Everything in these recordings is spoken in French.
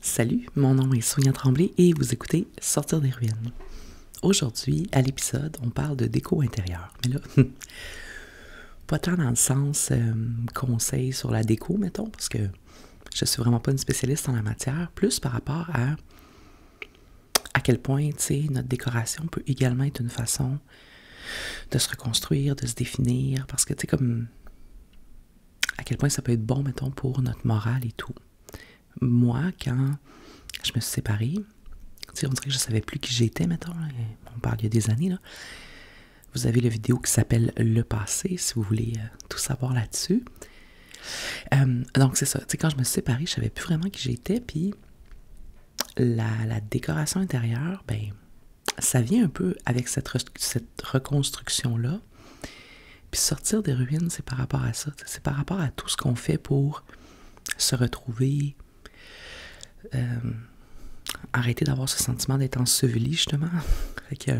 Salut, mon nom est Sonia Tremblay et vous écoutez Sortir des ruines. Aujourd'hui, à l'épisode, on parle de déco intérieure. Mais là, pas tant dans le sens conseil sur la déco, mettons, parce que je suis vraiment pas une spécialiste en la matière, plus par rapport à quel point, tu sais, notre décoration peut également être une façon de se reconstruire, de se définir, parce que, tu sais, comme à quel point ça peut être bon, mettons, pour notre morale et tout. Moi, quand je me suis séparée, on dirait que je ne savais plus qui j'étais, mettons. On parle il y a des années, là. Vous avez la vidéo qui s'appelle « Le passé », si vous voulez tout savoir là-dessus. Donc, c'est ça. Tu sais, quand je me suis séparée, je ne savais plus vraiment qui j'étais, puis la décoration intérieure, ben, ça vient un peu avec cette reconstruction-là. Puis sortir des ruines, c'est par rapport à ça. C'est par rapport à tout ce qu'on fait pour se retrouver, arrêter d'avoir ce sentiment d'être enseveli, justement. Fait que,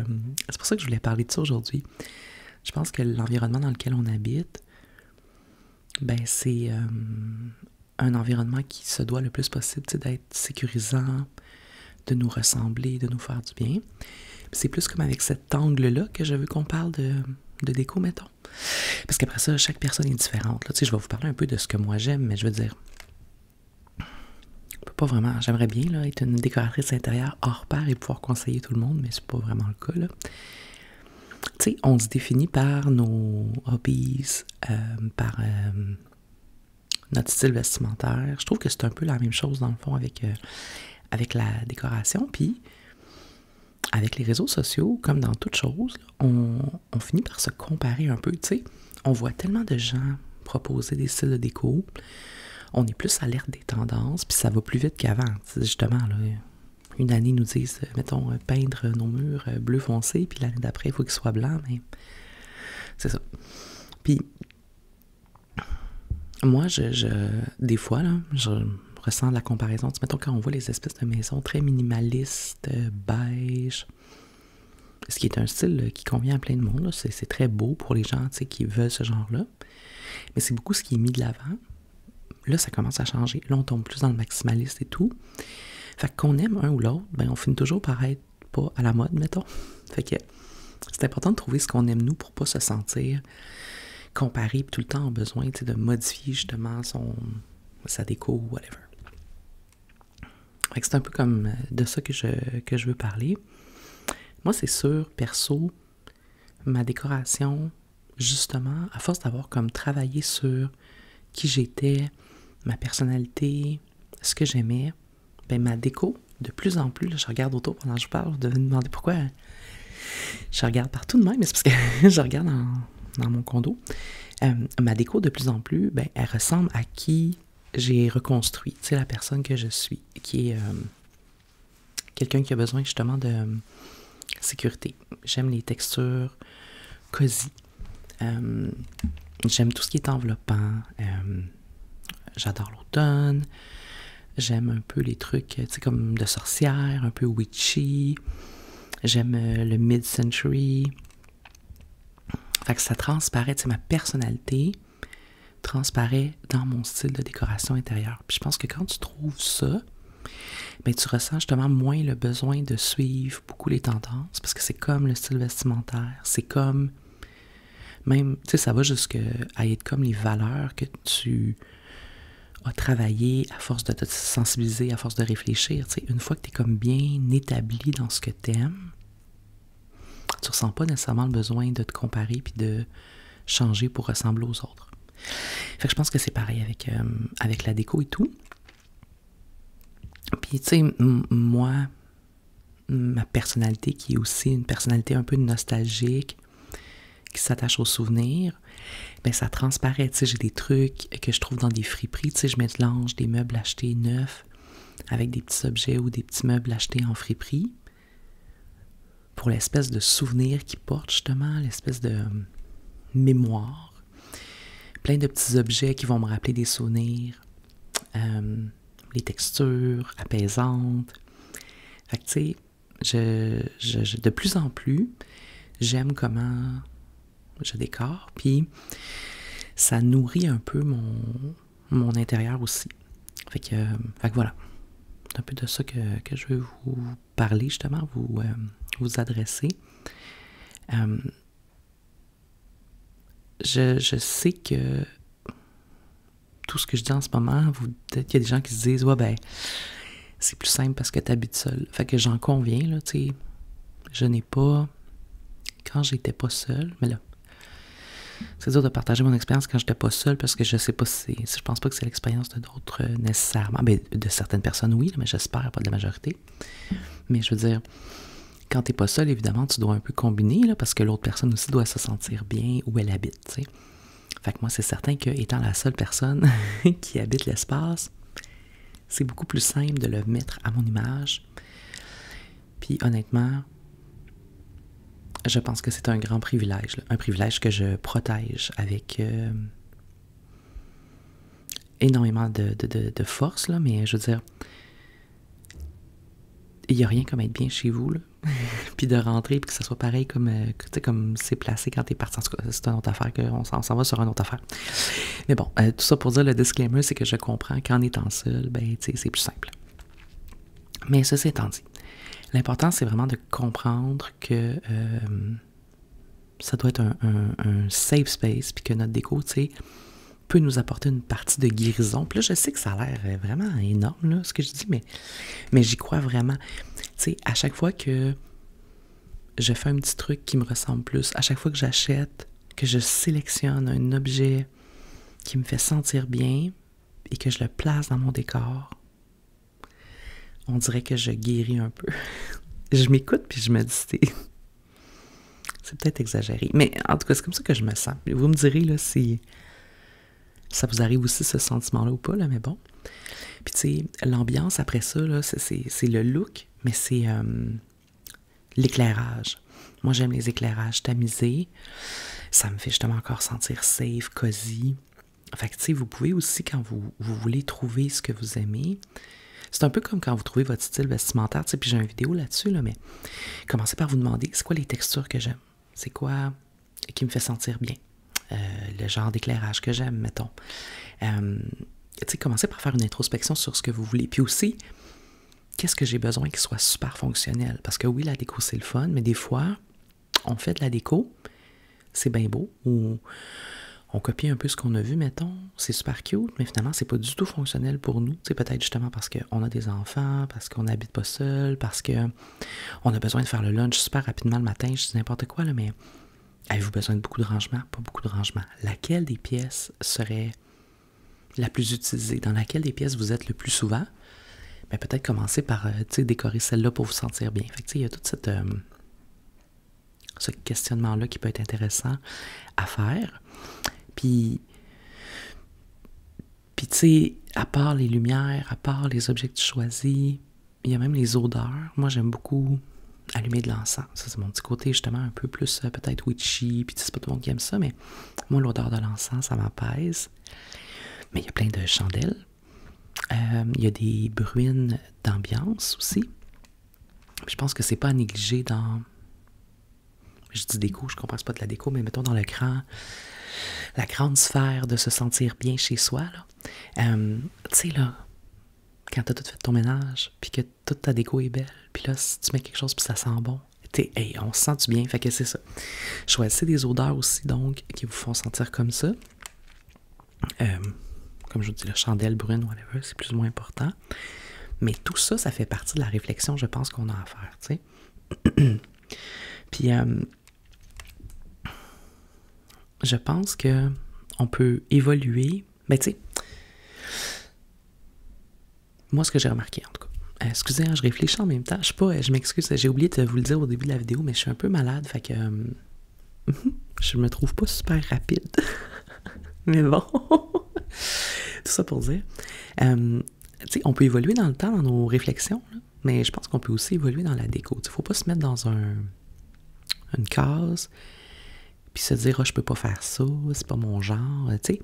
c'est pour ça que je voulais parler de ça aujourd'hui. Je pense que l'environnement dans lequel on habite, ben c'est un environnement qui se doit le plus possible d'être sécurisant, de nous ressembler, de nous faire du bien. C'est plus comme avec cet angle-là que je veux qu'on parle de déco, mettons. Parce qu'après ça, chaque personne est différente. Là. Tu sais, je vais vous parler un peu de ce que moi j'aime, mais je veux dire, pas vraiment. J'aimerais bien là, être une décoratrice intérieure hors pair et pouvoir conseiller tout le monde, mais c'est pas vraiment le cas. Là. Tu sais, on se définit par nos hobbies, par notre style vestimentaire. Je trouve que c'est un peu la même chose dans le fond avec la décoration. Puis, avec les réseaux sociaux, comme dans toute chose, là, on finit par se comparer un peu. Tu sais, on voit tellement de gens proposer des styles de déco. On est plus alerte des tendances, puis ça va plus vite qu'avant. Justement, là, une année, ils nous disent, mettons, peindre nos murs bleu foncé, puis l'année d'après, il faut qu'ils soient blancs, mais c'est ça. Puis, moi, des fois, là, je ressens de la comparaison. Tu sais, mettons, quand on voit les espèces de maisons très minimalistes, beige, ce qui est un style qui convient à plein de monde, là, c'est très beau pour les gens, tu sais, qui veulent ce genre-là, mais c'est beaucoup ce qui est mis de l'avant. Là, ça commence à changer. Là, on tombe plus dans le maximaliste et tout. Fait qu'on aime un ou l'autre, ben on finit toujours par être pas à la mode, mettons. Fait que c'est important de trouver ce qu'on aime nous pour pas se sentir comparé puis tout le temps en besoin de modifier justement sa déco ou whatever. Fait que c'est un peu comme de ça que je veux parler. Moi, c'est sûr, perso, ma décoration, justement, à force d'avoir comme travaillé sur qui j'étais, ma personnalité, ce que j'aimais, ben ma déco, de plus en plus, là, je regarde autour pendant que je parle, vous devez me demander pourquoi je regarde partout de même, mais c'est parce que je regarde dans mon condo. Ma déco, de plus en plus, ben, elle ressemble à qui j'ai reconstruit, tu sais, la personne que je suis, qui est quelqu'un qui a besoin justement de sécurité. J'aime les textures cosy. J'aime tout ce qui est enveloppant. J'adore l'automne. J'aime un peu les trucs, tu sais, comme de sorcière, un peu witchy. J'aime le mid-century. Fait que ça transparaît, tu sais, ma personnalité transparaît dans mon style de décoration intérieure. Puis je pense que quand tu trouves ça, ben tu ressens justement moins le besoin de suivre beaucoup les tendances, parce que c'est comme le style vestimentaire, c'est comme même, tu sais, ça va jusqu'à être comme les valeurs que tu as travaillé à force de te sensibiliser, à force de réfléchir. Tu sais, une fois que tu es comme bien établi dans ce que tu aimes, tu ressens pas nécessairement le besoin de te comparer puis de changer pour ressembler aux autres. Fait que je pense que c'est pareil avec la déco et tout. Puis, tu sais, moi, ma personnalité qui est aussi une personnalité un peu nostalgique, qui s'attache aux souvenirs, ben ça transparaît. Tu sais, j'ai des trucs que je trouve dans des friperies. Tu sais, je mélange des meubles achetés neufs avec des petits objets ou des petits meubles achetés en friperie pour l'espèce de souvenir qu'ils portent, justement, l'espèce de mémoire. Plein de petits objets qui vont me rappeler des souvenirs, les textures apaisantes. Fait que, tu sais, de plus en plus, j'aime comment je décore, puis ça nourrit un peu mon intérieur aussi. Fait que voilà. c'est un peu de ça que je veux vous parler, justement, vous adresser. Je sais que tout ce que je dis en ce moment, peut-être qu'il y a des gens qui se disent « Ouais, ben, c'est plus simple parce que tu habites seul. » Fait que j'en conviens, là, tu sais. Je n'ai pas... Quand j'étais pas seule, mais là, c'est dur de partager mon expérience quand j'étais pas seule parce que je sais pas si je pense pas que c'est l'expérience de d'autres nécessairement. Ben, de certaines personnes, oui, mais j'espère pas de la majorité. Mais je veux dire, quand t'es pas seul, évidemment, tu dois un peu combiner, là, parce que l'autre personne aussi doit se sentir bien où elle habite, tu sais. Fait que moi, c'est certain que, étant la seule personne qui habite l'espace, c'est beaucoup plus simple de le mettre à mon image. Puis honnêtement, je pense que c'est un grand privilège, là. Un privilège que je protège avec énormément de force, là, mais je veux dire, il n'y a rien comme être bien chez vous, là. Puis de rentrer, puis que ça soit pareil comme, comme c'est placé quand t'es parti. En tout cas, c'est une autre affaire, on s'en va sur une autre affaire. Mais bon, tout ça pour dire, le disclaimer, c'est que je comprends qu'en étant seul, ben, tu sais, c'est plus simple. Mais ceci étant dit, l'important, c'est vraiment de comprendre que ça doit être un safe space, puis que notre déco, tu sais, peut nous apporter une partie de guérison. Puis là, je sais que ça a l'air vraiment énorme, là, ce que je dis, mais j'y crois vraiment. Tu sais, à chaque fois que je fais un petit truc qui me ressemble plus, à chaque fois que j'achète, que je sélectionne un objet qui me fait sentir bien et que je le place dans mon décor, on dirait que je guéris un peu. Je m'écoute puis je me dis, c'est peut-être exagéré. Mais en tout cas, c'est comme ça que je me sens. Vous me direz là, si ça vous arrive aussi ce sentiment-là ou pas, là, mais bon. Puis tu sais, l'ambiance après ça, là, c'est le look, mais c'est l'éclairage. Moi, j'aime les éclairages tamisés. Ça me fait justement encore sentir safe, cosy. Fait que tu sais, vous pouvez aussi, quand vous voulez trouver ce que vous aimez, c'est un peu comme quand vous trouvez votre style vestimentaire, tu sais, puis j'ai une vidéo là-dessus, là, mais commencez par vous demander, c'est quoi les textures que j'aime? C'est quoi qui me fait sentir bien? Le genre d'éclairage que j'aime, mettons. Tu sais, commencez par faire une introspection sur ce que vous voulez. Puis aussi, qu'est-ce que j'ai besoin qui soit super fonctionnel? Parce que oui, la déco, c'est le fun, mais des fois, on fait de la déco, c'est bien beau, ou on copie un peu ce qu'on a vu, mettons, c'est super cute, mais finalement, c'est pas du tout fonctionnel pour nous. C'est peut-être justement parce qu'on a des enfants, parce qu'on n'habite pas seul, parce qu'on a besoin de faire le lunch super rapidement le matin, je dis n'importe quoi, là, mais avez-vous besoin de beaucoup de rangement? Pas beaucoup de rangement. Laquelle des pièces serait la plus utilisée? Dans laquelle des pièces vous êtes le plus souvent? Ben, peut-être commencer par décorer celle-là pour vous sentir bien. Fait que il y a tout ce questionnement-là qui peut être intéressant à faire. Puis tu sais, à part les lumières, à part les objets que tu choisis, il y a même les odeurs. Moi, j'aime beaucoup allumer de l'encens. Ça, c'est mon petit côté, justement, un peu plus peut-être witchy, puis c'est pas tout le monde qui aime ça, mais moi, l'odeur de l'encens, ça m'apaise. Mais il y a plein de chandelles. Il y a des bruines d'ambiance aussi. Puis je pense que c'est pas à négliger dans... Je dis déco, je comprends que c'est pas de la déco, mais mettons dans la grande sphère de se sentir bien chez soi, là. Tu sais, là, quand t'as tout fait ton ménage, puis que toute ta déco est belle, puis là, si tu mets quelque chose puis ça sent bon, hey, on se sent du bien, fait que c'est ça. Choisissez des odeurs aussi, donc, qui vous font sentir comme ça. Comme je vous dis, la chandelle brune, whatever, c'est plus ou moins important. Mais tout ça, ça fait partie de la réflexion, je pense, qu'on a à faire, tu sais. Puis, je pense que on peut évoluer. Ben, tu sais, moi, ce que j'ai remarqué, en tout cas, excusez, je réfléchis en même temps. Je m'excuse, j'ai oublié de vous le dire au début de la vidéo, mais je suis un peu malade, fait que je me trouve pas super rapide. Mais bon, tout ça pour dire. Tu sais, on peut évoluer dans le temps, dans nos réflexions, là, mais je pense qu'on peut aussi évoluer dans la déco. Il ne faut pas se mettre dans une case, puis se dire, je peux pas faire ça, c'est pas mon genre. Tu sais,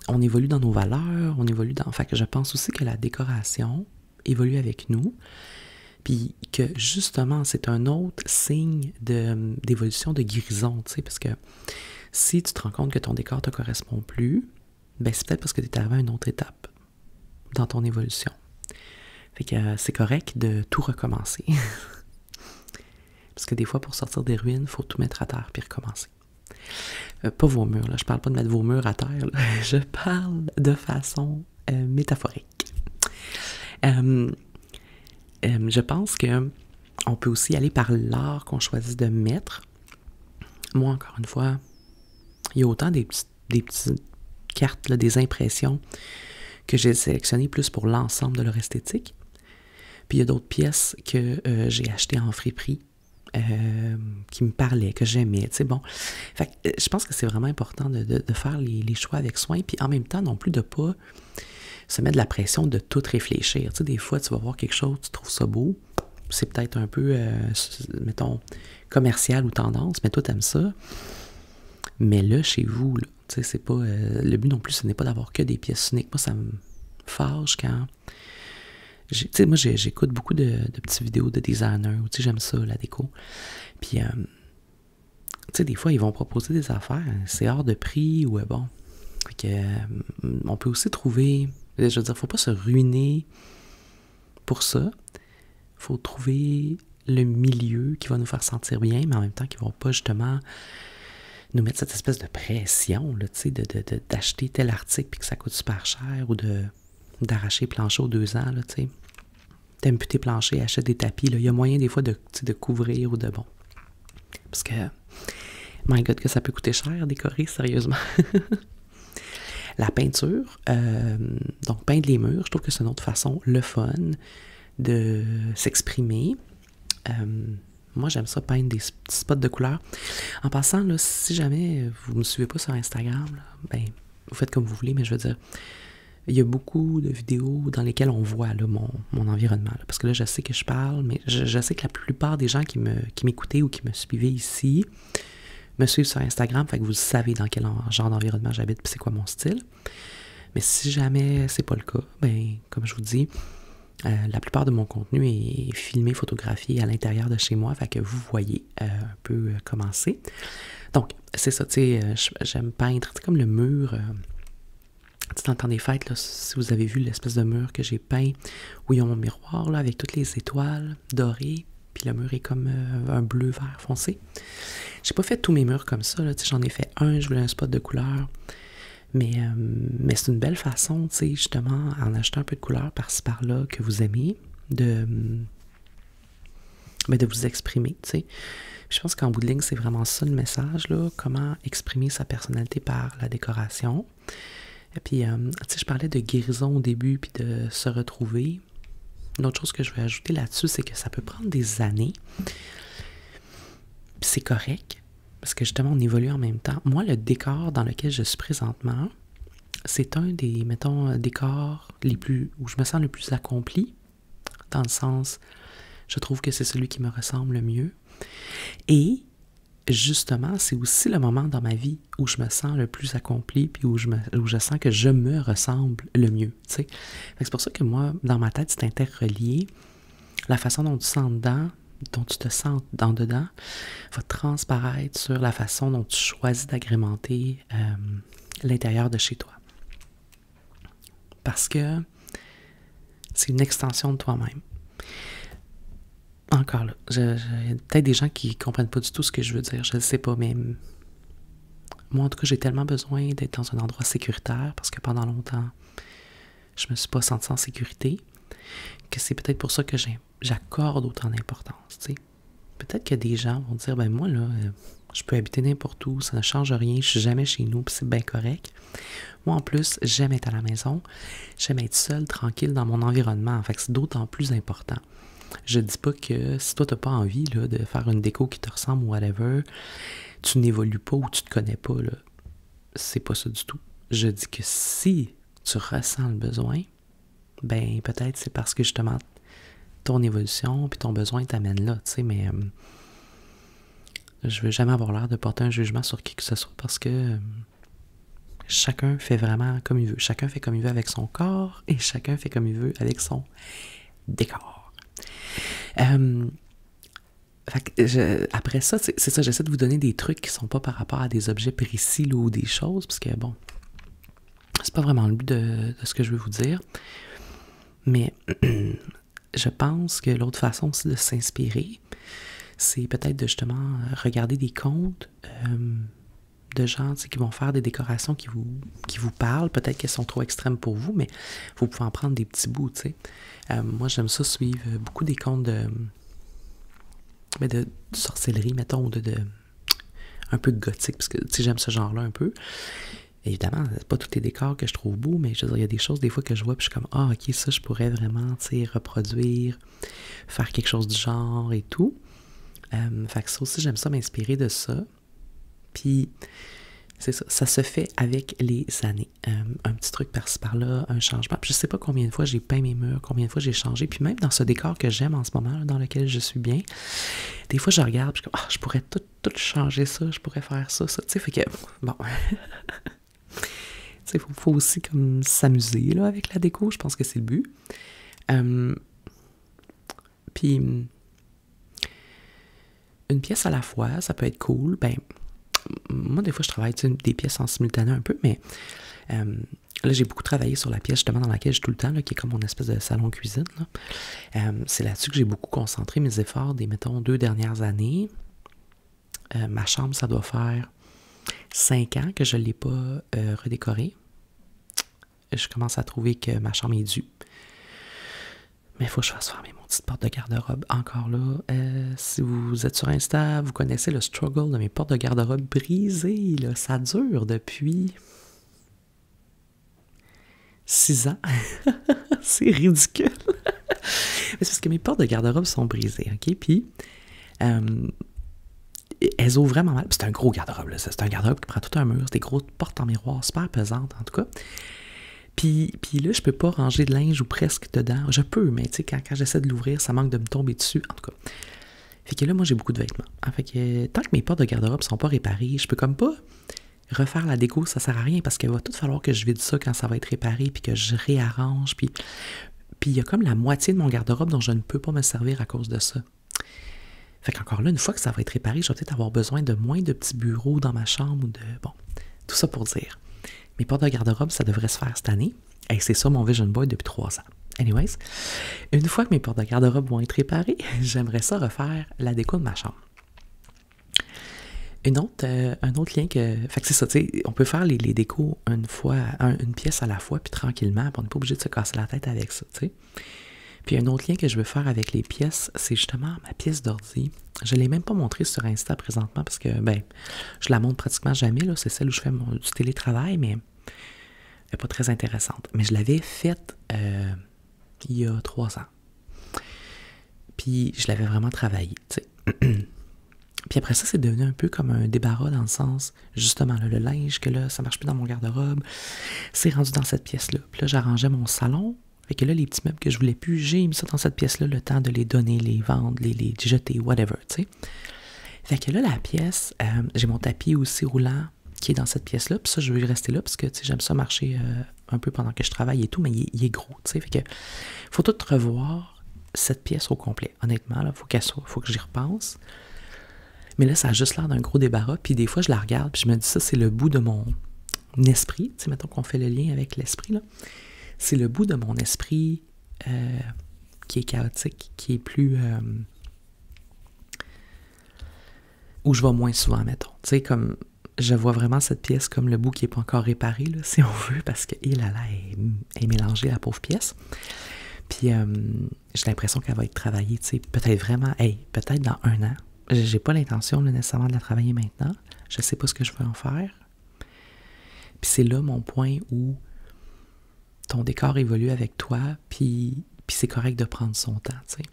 on évolue dans nos valeurs, on évolue dans... Fait que je pense aussi que la décoration évolue avec nous, puis que justement, c'est un autre signe d'évolution, de guérison, tu sais, parce que si tu te rends compte que ton décor ne te correspond plus, ben c'est peut-être parce que tu es arrivé à une autre étape dans ton évolution. Fait que c'est correct de tout recommencer. Parce que des fois, pour sortir des ruines, il faut tout mettre à terre puis recommencer. Pas vos murs, là. Je parle pas de mettre vos murs à terre. Là. Je parle de façon métaphorique. Je pense que on peut aussi aller par l'art qu'on choisit de mettre. Moi, encore une fois, il y a autant des petites cartes, là, des impressions que j'ai sélectionnées plus pour l'ensemble de leur esthétique. Puis il y a d'autres pièces que j'ai achetées en friperie qui me parlaient, que j'aimais, tu sais, bon. Fait que, je pense que c'est vraiment important de faire les choix avec soin, puis en même temps non plus de pas se mettre de la pression de tout réfléchir. Tu sais, des fois, tu vas voir quelque chose, tu trouves ça beau, c'est peut-être un peu, mettons, commercial ou tendance, mais toi, t'aimes ça. Mais là, chez vous, là, tu sais, c'est pas... le but non plus, ce n'est pas d'avoir que des pièces uniques. Moi, ça me fâche quand... Tu sais, moi, j'écoute beaucoup de petites vidéos de designers, tu sais, j'aime ça, la déco. Puis, tu sais, des fois, ils vont proposer des affaires, c'est hors de prix, ou bon... Fait que, on peut aussi trouver... Je veux dire, faut pas se ruiner pour ça. Faut trouver le milieu qui va nous faire sentir bien, mais en même temps qui ne va pas justement nous mettre cette espèce de pression, là, tu sais, d'acheter tel article puis que ça coûte super cher, ou d'arracher plancher aux 2 ans, là, tu sais. T'aimes plus tes planchers, achète des tapis, là. Il y a moyen des fois de couvrir ou de bon. Parce que, my God, que ça peut coûter cher décorer, sérieusement. La peinture, donc peindre les murs, je trouve que c'est une autre façon, le fun, de s'exprimer. Moi, j'aime ça peindre des petits spots de couleurs. En passant, là, si jamais vous ne me suivez pas sur Instagram, là, ben, vous faites comme vous voulez, mais je veux dire, il y a beaucoup de vidéos dans lesquelles on voit là, mon environnement. Là, parce que là, je sais que je parle, mais je sais que la plupart des gens qui m'écoutaient ou qui me suivaient ici me suivent sur Instagram, fait que vous savez dans quel genre d'environnement j'habite et c'est quoi mon style. Mais si jamais c'est pas le cas, ben, comme je vous dis, la plupart de mon contenu est filmé, photographié à l'intérieur de chez moi, fait que vous voyez un peu comment c'est. Donc, c'est ça, tu sais, j'aime peindre, tu sais, comme le mur, tu sais, dans le temps des fêtes, là, si vous avez vu l'espèce de mur que j'ai peint, où ils ont mon miroir, là, avec toutes les étoiles dorées, puis le mur est comme un bleu vert foncé. J'ai pas fait tous mes murs comme ça, là, tu sais, j'en ai fait un, je voulais un spot de couleur. Mais c'est une belle façon, tu sais, justement, en achetant un peu de couleur par-ci par-là que vous aimez, de vous exprimer, tu sais. Je pense qu'en bout de ligne, c'est vraiment ça le message, là, comment exprimer sa personnalité par la décoration. Et puis, tu sais, je parlais de guérison au début, puis de se retrouver. Une autre chose que je vais ajouter là-dessus, c'est que ça peut prendre des années, puis c'est correct. Parce que justement, on évolue en même temps. Moi, le décor dans lequel je suis présentement, c'est un des, mettons, décors où je me sens le plus accompli. Dans le sens, je trouve que c'est celui qui me ressemble le mieux. Et justement, c'est aussi le moment dans ma vie où je me sens le plus accompli, puis où je sens que je me ressemble le mieux. Tu sais. C'est pour ça que moi, dans ma tête, c'est interrelié. La façon dont tu sens dedans, dont tu te sens en dedans, va transparaître sur la façon dont tu choisis d'agrémenter l'intérieur de chez toi. Parce que c'est une extension de toi-même. Encore là, il y a peut-être des gens qui ne comprennent pas du tout ce que je veux dire, je ne sais pas, mais moi, en tout cas, j'ai tellement besoin d'être dans un endroit sécuritaire parce que pendant longtemps, je ne me suis pas sentie en sécurité, que c'est peut-être pour ça que j'accorde autant d'importance, tu sais. Peut-être que des gens vont dire, ben moi, là, je peux habiter n'importe où, ça ne change rien, je suis jamais chez nous, puis c'est bien correct. Moi, en plus, j'aime être à la maison, j'aime être seule, tranquille dans mon environnement, fait que c'est d'autant plus important. Je dis pas que si toi, t'as pas envie là, de faire une déco qui te ressemble ou whatever, tu n'évolues pas ou tu te connais pas, là. C'est pas ça du tout. Je dis que si tu ressens le besoin, ben peut-être c'est parce que justement ton évolution puis ton besoin t'amène là, tu sais, mais je veux jamais avoir l'air de porter un jugement sur qui que ce soit parce que chacun fait vraiment comme il veut. Chacun fait comme il veut avec son corps et chacun fait comme il veut avec son décor. Après ça, c'est ça, j'essaie de vous donner des trucs qui sont pas par rapport à des objets précis là, ou des choses, parce que bon, c'est pas vraiment le but de ce que je veux vous dire. Mais je pense que l'autre façon aussi de s'inspirer, c'est peut-être de justement regarder des comptes de gens qui vont faire des décorations qui vous parlent. Peut-être qu'elles sont trop extrêmes pour vous, mais vous pouvez en prendre des petits bouts, tu sais. Moi, j'aime ça suivre beaucoup des comptes de sorcellerie, mettons, ou un peu de gothique, parce que j'aime ce genre-là un peu. Évidemment, c'est pas tous les décors que je trouve beaux, mais je veux dire, il y a des choses des fois que je vois, puis je suis comme, ah, ok, ça, je pourrais vraiment, reproduire, faire quelque chose du genre et tout. Fait que ça aussi, j'aime ça m'inspirer de ça. Puis, c'est ça, ça se fait avec les années. Un petit truc par-ci par-là, un changement. Puis je sais pas combien de fois j'ai peint mes murs, combien de fois j'ai changé. Puis même dans ce décor que j'aime en ce moment, là, dans lequel je suis bien, des fois je regarde, puis je suis comme, ah, je pourrais tout changer ça, je pourrais faire ça. Tu sais, fait que, bon. Il faut aussi comme s'amuser là, avec la déco, je pense que c'est le but. Puis, une pièce à la fois, ça peut être cool. Ben, moi, des fois, je travaille des pièces en simultané un peu, mais là, j'ai beaucoup travaillé sur la pièce justement dans laquelle je suis tout le temps, là, qui est comme mon espèce de salon-cuisine. C'est là-dessus que j'ai beaucoup concentré mes efforts des, mettons, 2 dernières années. Ma chambre, ça doit faire 5 ans que je ne l'ai pas redécorée. Je commence à trouver que ma chambre est due. Mais il faut que je fasse fermer mon petite porte de garde-robe. Encore là, si vous êtes sur Insta, vous connaissez le struggle de mes portes de garde-robe brisées. Là. Ça dure depuis 6 ans. C'est ridicule. Mais c'est parce que mes portes de garde-robe sont brisées, OK? Puis, elles ouvrent vraiment mal. C'est un gros garde-robe, là. C'est un garde-robe qui prend tout un mur. C'est des grosses portes en miroir super pesantes, en tout cas. Puis là, je peux pas ranger de linge ou presque dedans. Je peux, mais tu sais, quand j'essaie de l'ouvrir, ça manque de me tomber dessus. En tout cas. Fait que là, moi, j'ai beaucoup de vêtements. Fait que tant que mes portes de garde-robe sont pas réparées, je peux comme pas refaire la déco, ça sert à rien parce qu'il va tout falloir que je vide ça quand ça va être réparé, puis que je réarrange. Puis il y a comme la moitié de mon garde-robe dont je ne peux pas me servir à cause de ça. Fait qu'encore là, une fois que ça va être réparé, je vais peut-être avoir besoin de moins de petits bureaux dans ma chambre ou de... Bon, tout ça pour dire. Mes portes de garde-robe, ça devrait se faire cette année. Et c'est ça mon vision board depuis 3 ans. Anyways, une fois que mes portes de garde-robe vont être réparées, j'aimerais ça refaire la déco de ma chambre. Un autre lien que... Fait que c'est ça, tu sais, on peut faire les décos une pièce à la fois, puis tranquillement, puis on n'est pas obligé de se casser la tête avec ça, tu sais. Puis un autre lien que je veux faire avec les pièces, c'est justement ma pièce d'ordi. Je ne l'ai même pas montrée sur Insta présentement parce que, ben, je la montre pratiquement jamais, là. C'est celle où je fais du télétravail, mais elle n'est pas très intéressante. Mais je l'avais faite il y a 3 ans. Puis je l'avais vraiment travaillée, tu sais. Puis après ça, c'est devenu un peu comme un débarras dans le sens, justement, là, le linge, que là, ça marche plus dans mon garde-robe, c'est rendu dans cette pièce-là. Puis là, j'arrangeais mon salon. Fait que là, les petits meubles que je voulais plus, j'ai mis ça dans cette pièce-là, le temps de les donner, les vendre, les jeter, whatever, tu sais. Fait que là, la pièce, j'ai mon tapis aussi roulant qui est dans cette pièce-là, puis ça, je veux rester là, parce que, tu sais, j'aime ça marcher un peu pendant que je travaille et tout, mais il est gros, tu sais. Fait que faut tout revoir cette pièce au complet. Honnêtement, là, faut que j'y repense. Mais là, ça a juste l'air d'un gros débarras, puis des fois, je la regarde, puis je me dis, ça, c'est le bout de mon esprit, tu sais, mettons qu'on fait le lien avec l'esprit, là. C'est le bout de mon esprit qui est chaotique, qui est plus... où je vais moins souvent, mettons. Tu sais, comme je vois vraiment cette pièce comme le bout qui n'est pas encore réparé, là, si on veut, parce qu'elle est mélangée, la pauvre pièce. Puis j'ai l'impression qu'elle va être travaillée, tu sais, peut-être vraiment, peut-être dans 1 an. J'ai pas l'intention là, nécessairement de la travailler maintenant. Je sais pas ce que je veux en faire. Puis c'est là mon point où ton décor évolue avec toi, puis c'est correct de prendre son temps, tu sais.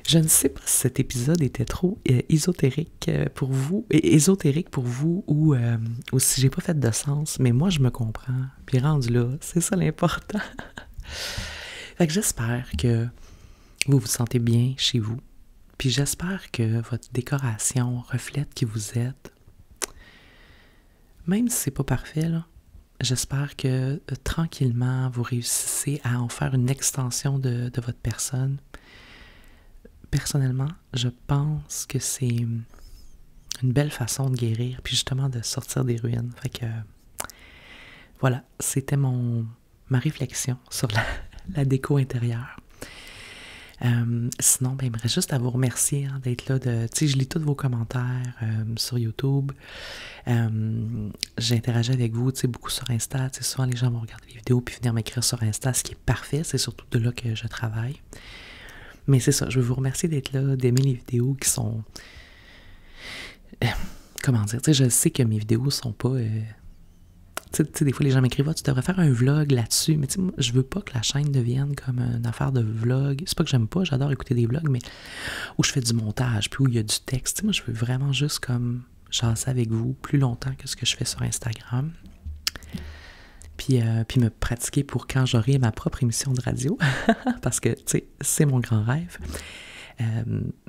Je ne sais pas si cet épisode était trop ésotérique pour vous ou si j'ai pas fait de sens, mais moi je me comprends, puis rendu là, c'est ça l'important. Fait que j'espère que vous vous sentez bien chez vous, puis j'espère que votre décoration reflète qui vous êtes. Même si c'est pas parfait, là, j'espère que tranquillement, vous réussissez à en faire une extension de votre personne. Personnellement, je pense que c'est une belle façon de guérir, puis justement de sortir des ruines. Fait que, voilà, c'était ma réflexion sur la déco intérieure. Sinon, ben, il me reste juste à vous remercier hein, d'être là. Tu sais, je lis tous vos commentaires sur YouTube. J'interagis avec vous, tu sais, beaucoup sur Insta. Tu sais, souvent, les gens vont regarder les vidéos puis venir m'écrire sur Insta, ce qui est parfait. C'est surtout de là que je travaille. Mais c'est ça, je veux vous remercier d'être là, d'aimer les vidéos qui sont... comment dire, tu sais, je sais que mes vidéos sont pas... tu sais, des fois, les gens m'écrivent « Ah, tu devrais faire un vlog là-dessus. » Mais tu sais, moi, je veux pas que la chaîne devienne comme une affaire de vlog. C'est pas que j'aime pas, j'adore écouter des vlogs, mais où je fais du montage, puis où il y a du texte. Tu sais, moi, je veux vraiment juste comme jaser avec vous plus longtemps que ce que je fais sur Instagram. Puis me pratiquer pour quand j'aurai ma propre émission de radio. Parce que, tu sais, c'est mon grand rêve.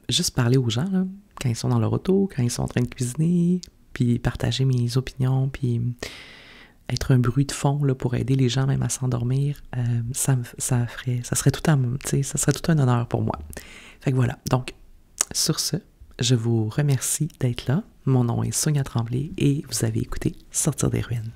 Juste parler aux gens, là, quand ils sont dans leur auto, quand ils sont en train de cuisiner, puis partager mes opinions, puis être un bruit de fond là, pour aider les gens même à s'endormir, ça serait tout un honneur pour moi. Fait que voilà, donc sur ce, je vous remercie d'être là. Mon nom est Sonia Tremblay et vous avez écouté Sortir des ruines.